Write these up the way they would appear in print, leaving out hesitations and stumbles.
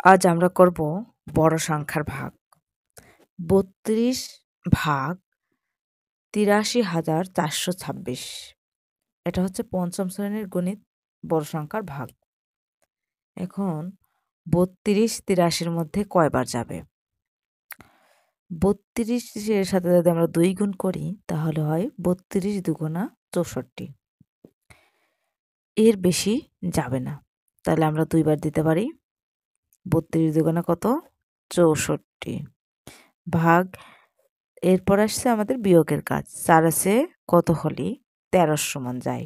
আজ আমরা করব বড় সংখ্যার ভাগ। ৩২ ভাগ ৮৩,৪২৬। এটা হচ্ছে পঞ্চম শ্রেণীর গণিত বড় সংখ্যার ভাগ। এখন ৩২ ৮৩-র মধ্যে কয়বার যাবে? ৩২-এর সাথে যদি আমরা ২ গুণ করি তাহলে হয় ৩২ দুগুণা ৬৪। এর বেশি যাবে না, তাহলে আমরা ২ বার দিতে পারি। ৩২ দুগুণা কত? ৬৪ ভাগ। এরপর আসছে আমাদের বিয়োগের কাজ। ৪ আছে কত হলে ১৩ সমান যায়?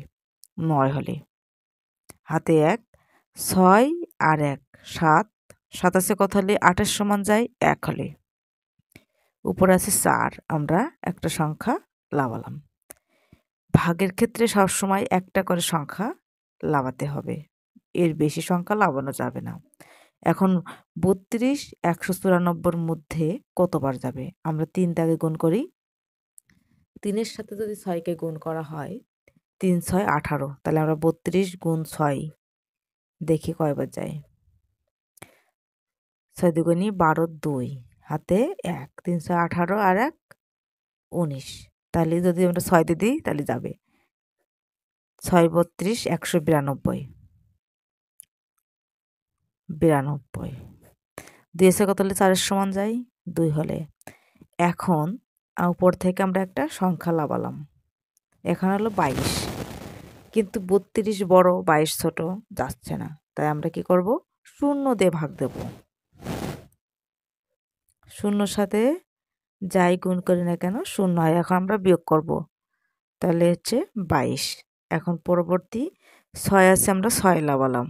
৯ হলে। হাতে ১, ৬ আর ১ ৭। ৭ আছে কত হলে ২৮ সমান যায়? ১ হলে। উপরে আছে ৪, আমরা একটা সংখ্যা লাগালাম। ভাগের ক্ষেত্রে সবসময় একটা করে সংখ্যা লাগাতে হবে, এর বেশি সংখ্যা লাগানো যাবে না। এখন ৩২ ১৯৪-র মধ্যে কতবার যাবে? আমরা ৩ দাগে গুণ করি। ৩-এর সাথে যদি ৬-কে গুণ করা হয় ৩ ৬ ১৮, তাহলে আমরা ৩২ গুণ ৬ দেখি কয়বার যায়। ৬ দুগুণী ১২, ২ হাতে ১, ৩ ৬ ১৮ আর ১ ১৯। তাহলে যদি আমরা ৬ দিয়ে দিই তাহলে যাবে। ৬ ৩২ ১৯২ ৯২। ২ এসে কত হলে ৪-এর সমান যায়? ২ হলে। এখন উপর থেকে আমরা একটা সংখ্যা লাগালাম। এখানে হলো ২২, কিন্তু ৩২ বড় ২২ ছোট, যাচ্ছে না। তাই আমরা কি করব? ০ দিয়ে ভাগ দেব। ০-র সাথে যাই গুণ করি না কেন ০ হয়। এখন আমরা বিয়োগ করব, তাহলে হচ্ছে ২২। এখন পরবর্তী ৬ আছে, আমরা ৬ লাগালাম,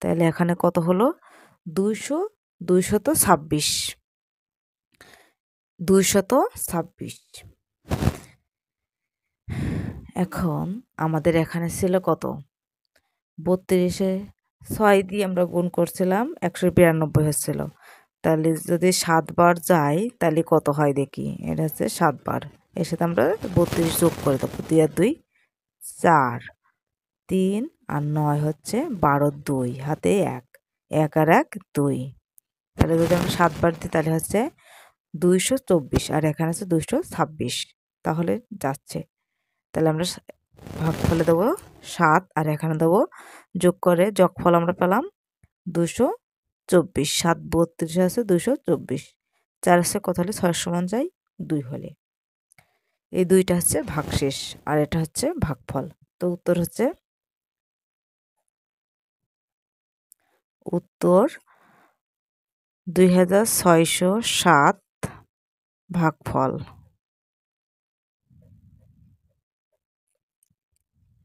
তাহলে এখানে কত হলো? ২২৬। ২২৬। এখন আমাদের এখানে ছিল কত? ৩২-এ ৬ দিয়ে আমরা গুণ করছিলাম, ১৯২ হচ্ছিল। তাহলে যদি ৭ বার যায় তাহলে কত হয় দেখি। এটা হচ্ছে ৭ বার। এর সাথে আমরা ৩২ যোগ করে দেবো। ২ আর ২ ৪, ৩ আর ৯ হচ্ছে ১২, ২ হাতে ১, ১ আর ১ ২। তাহলে যদি আমরা ৭ বার দিই তাহলে হচ্ছে ২২৪, আর এখানে আছে ২২৬, তাহলে যাচ্ছে। তাহলে আমরা ভাগফলে দেবো ৭, আর এখানে দেবো যোগ করে যোগফল আমরা পেলাম ২২৪। ৭ ৩২ আছে ২২৪। ৪ আছে কত হলে ৬ সমান যায়? ২ হলে। এই দুইটা হচ্ছে ভাগশেষ আর এটা হচ্ছে ভাগফল। তো উত্তর হচ্ছে উত্তর ২৬০৭ ভাগফল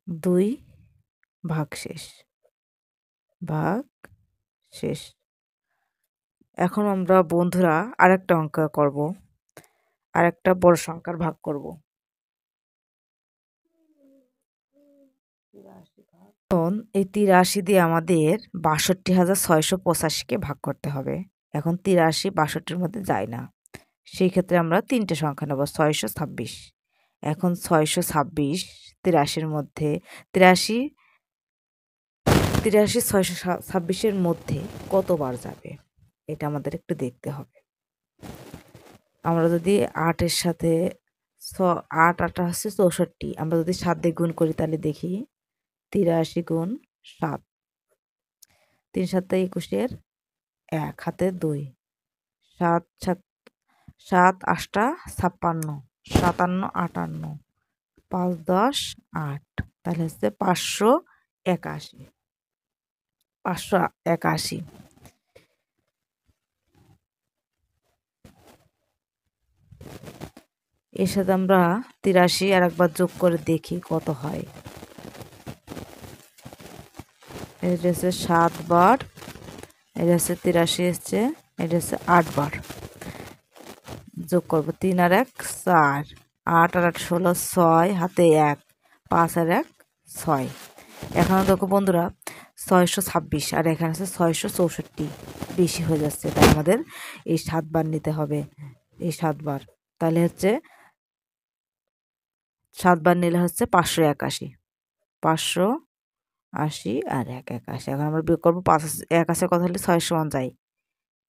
২ ভাগশেষ। ভাগশেষ। এখন আমরা বন্ধুরা আরেকটা অঙ্ক করব, আরেকটা বড় সংখ্যার ভাগ করব। এখন এই ৮৩ দিয়ে আমাদের ৬২,৬৮৫কে ভাগ করতে হবে। এখন ৮৩ ৬২-র মধ্যে যায় না, সেই ক্ষেত্রে আমরা 3টে সংখ্যা নেব। ৬২৬। এখন ৬২৬ ৮৩-র মধ্যে ৮৩ ৬২৬-এর মধ্যে কতবার যাবে এটা আমাদের একটু দেখতে হবে। আমরা যদি ৮-এর সাথে ৮ ৮ হচ্ছে ৬৪, আমরা যদি ৭ দিয়ে গুণ করি তাহলে দেখি ৮৩ গুণ ৭, ৩ ৭ ২১-এর ১ হাতে ২, ৭ ৭ ৭ ৮ ৫৬, ৫৭ ৫৮, ৫ ১০ ৮, তাহলে হচ্ছে ৫৮১। ৫৮১। এর সাথে আমরা ৮৩ আর একবার যোগ করে দেখি কত হয়। এটা হচ্ছে ৭ বার, এটা হচ্ছে ৮৩ হচ্ছে, এটা হচ্ছে ৮ বার। যোগ করবো ৩ আর ১ ৪, ৮ আর ৮ ১৬, ৬ হাতে ১, ৫ আর ১ ৬। এখানে দেখো বন্ধুরা ৬২৬ আর এখানে আছে ৬৬৪, বেশি হয়ে যাচ্ছে, তাই আমাদের এই ৭ বার নিতে হবে। এই ৭ বার, তাহলে হচ্ছে ৭ বার নিলে হচ্ছে ৫৮১। ৫৮০ আর ১ ৮১। এখন আমরা বিয়োগ করবো। ৫ ১ আছে কত হলে ৬ সমান যায়?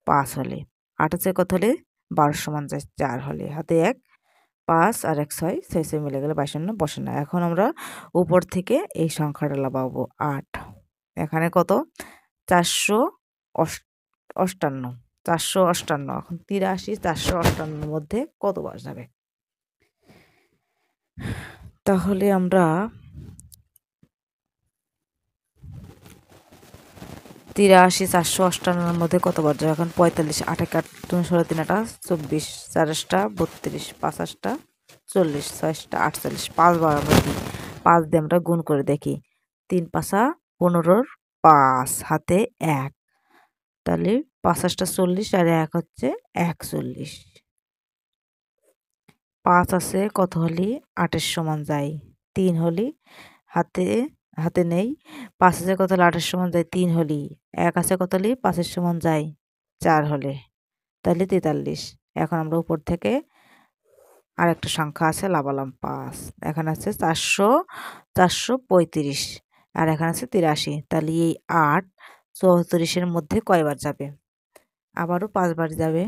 5 হলে, 8 আছে কত হলে 12 সমান যায় 4 হলে, হাতে 1 5 আর 1 6, 6 6 মিলে গেলে 52 বসে না। এখন আমরা উপর থেকে এই সংখ্যাটা লাগাবো 8। এখানে কত 458, 458। এখন 83 458 মধ্যে কত বার যাবে? তাহলে আমরা 83 458 মধ্যে কতবার যাবে? এখন 45, 8 8 3 3 24, 4 32, 5 40, 6 48, 5 বার আমরা দিই। 5 দিয়ে আমরা গুণ করে দেখি। 3 5 15, 5 হাতে 1, তাহলে 5 40 আর 1 হচ্ছে 41। 5 আছে কত হলি 8 এর সমান যায় 3 হলি, হাতে হাতে নেই। 5 আছে কত হলে 8 এর সমান যায় 3 হলি, 1 আছে কত হলি 5 এর সমান যায় 4 হলে, তাহলে 43। এখন আমরা উপর থেকে আরেকটা সংখ্যা আছে লাগালাম 5। এখানে আছে 435 আর এখানে আছে 83। তাহলে এই 8 34 মধ্যে কয়বার যাবে? আবারও 5 বার যাবে।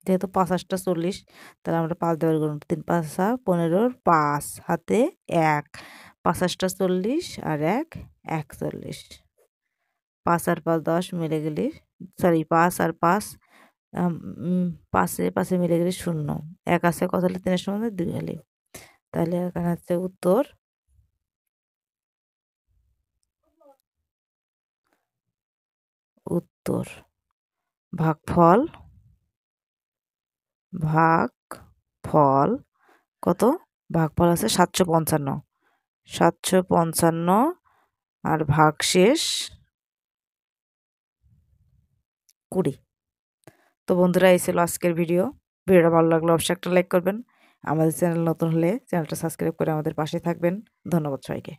যেহেতু 5 8 40, তাহলে আমরা 5 দিয়ে গুণ 3 5 15, 5 হাতে 1, 5 8 40 আর 1 41। 5 আর 5 10 মিলে গেলে, সরি 5 আর 5 5 5 মিলে গেলে 0। 1 আছে কত হলে 3 এর সমান 2 হলে, তাহলে এখানে হচ্ছে উত্তর ভাগফল কত? ভাগফল আছে 755, 755 আর ভাগশেষ 20। তো বন্ধুরা, এই ছিল আজকের ভিডিওটা ভালো লাগলে অবশ্যই একটা লাইক করবেন। আমাদের চ্যানেল নতুন হলে চ্যানেলটা সাবস্ক্রাইব করে আমাদের পাশে থাকবেন। ধন্যবাদ সবাইকে।